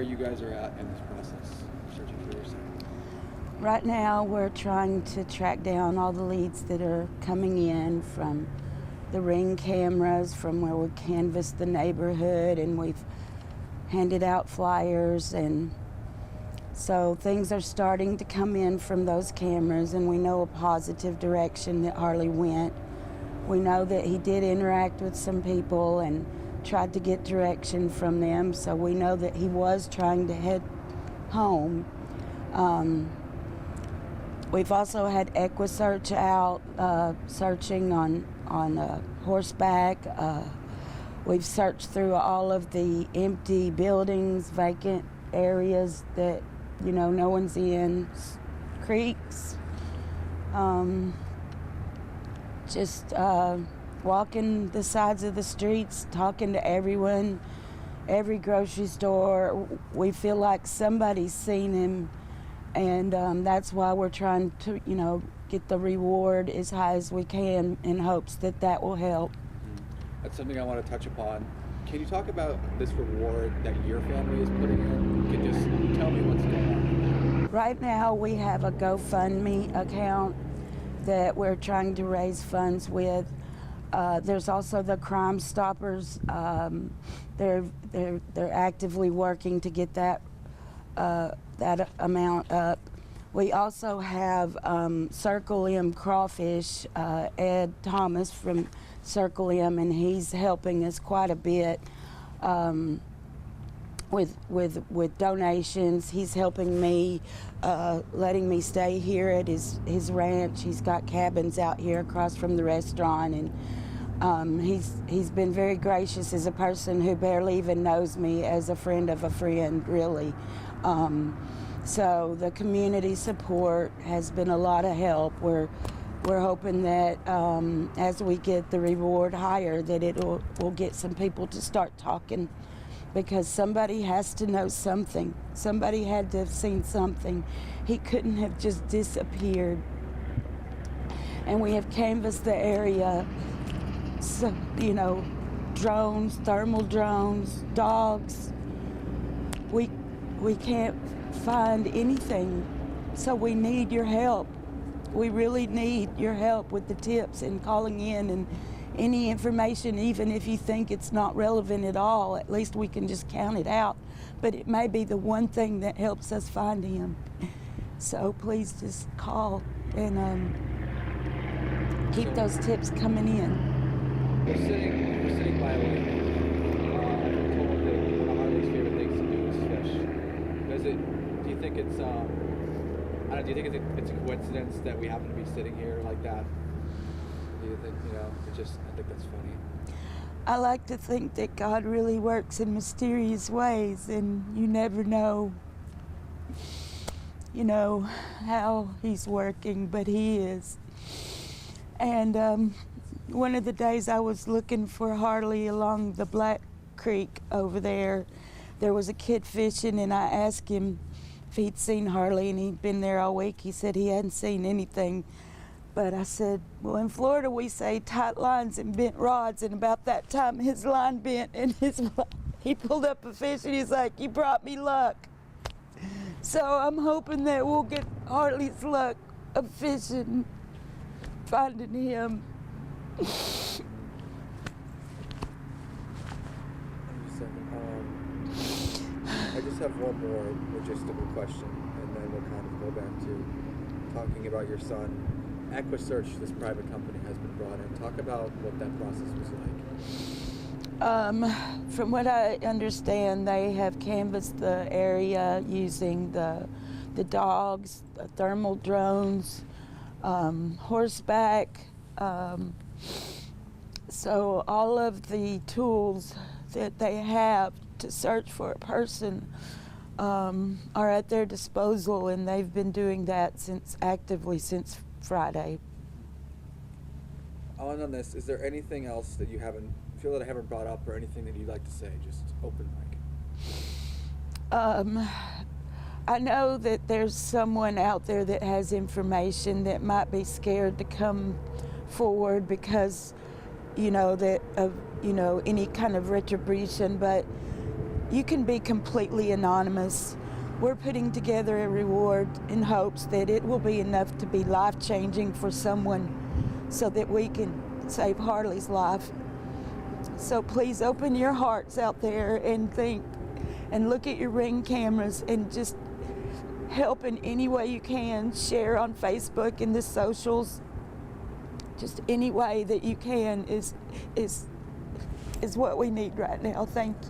where you guys are at in this process, searching for your son? Right now, we're trying to track down all the leads that are coming in from the Ring cameras, from where we canvassed the neighborhood, and we've handed out flyers, and so things are starting to come in from those cameras, and we know a positive direction that Harley went. We know that he did interact with some people and tried to get direction from them, so we know that he was trying to head home. We've also had EquiSearch out searching on horseback. We've searched through all of the empty buildings, vacant areas that no one's in, creeks. Just walking the sides of the streets, talking to everyone, every grocery store. We feel like somebody's seen him, and that's why we're trying to, get the reward as high as we can in hopes that that will help. That's something I want to touch upon. Can you talk about this reward that your family is putting in? You can just tell me what's going on. Right now, we have a GoFundMe account that we're trying to raise funds with. There's also the Crime Stoppers. They're actively working to get that amount up. We also have Circle M Crawfish, Ed Thomas from Circle M, and he's helping us quite a bit with donations. He's helping me, letting me stay here at his ranch. He's got cabins out here across from the restaurant, and he's been very gracious as a person who barely even knows me, as a friend of a friend, really. So the community support has been a lot of help. We're hoping that as we get the reward higher, that we'll get some people to start talking, because somebody has to know something. Somebody had to have seen something. He couldn't have just disappeared. And we have canvassed the area, so, drones, thermal drones, dogs. We can't find anything, so we need your help. We really need your help with the tips and calling in, and any information, even if you think it's not relevant at all, at least we can just count it out. But it may be the one thing that helps us find him. So please just call and keep those tips coming in. We're sitting by a lake. I'm told that one of Harley's favorite things to do is fish. Do you think it's a coincidence that we happen to be sitting here like that? Do you think, I think that's funny. I like to think that God really works in mysterious ways, and you never know, how he's working, but he is. And one of the days I was looking for Harley along the Black Creek over there, there was a kid fishing, and I asked him if he'd seen Harley, and he'd been there all week. He said he hadn't seen anything. But I said, well, in Florida we say tight lines and bent rods, and about that time his line bent, and he pulled up a fish, and he's like, you brought me luck. So I'm hoping that we'll get Harley's luck of fishing, finding him. I just have one more logistical question, and then we'll kind of go back to talking about your son. EquiSearch, this private company, has been brought in. Talk about what that process was like. From what I understand, they have canvassed the area using the dogs, the thermal drones, horseback. So all of the tools that they have to search for a person are at their disposal, and they've been doing that actively since Friday. On this, is there anything else that you feel that I haven't brought up, or anything that you'd like to say? Just open mic. I know that there's someone out there that has information that might be scared to come forward because, that of any kind of retribution, but you can be completely anonymous. We're putting together a reward in hopes that it will be enough to be life-changing for someone so that we can save Harley's life. So please open your hearts out there and think and look at your Ring cameras and just help in any way you can. Share on Facebook and the socials. Just any way that you can is what we need right now. Thank you.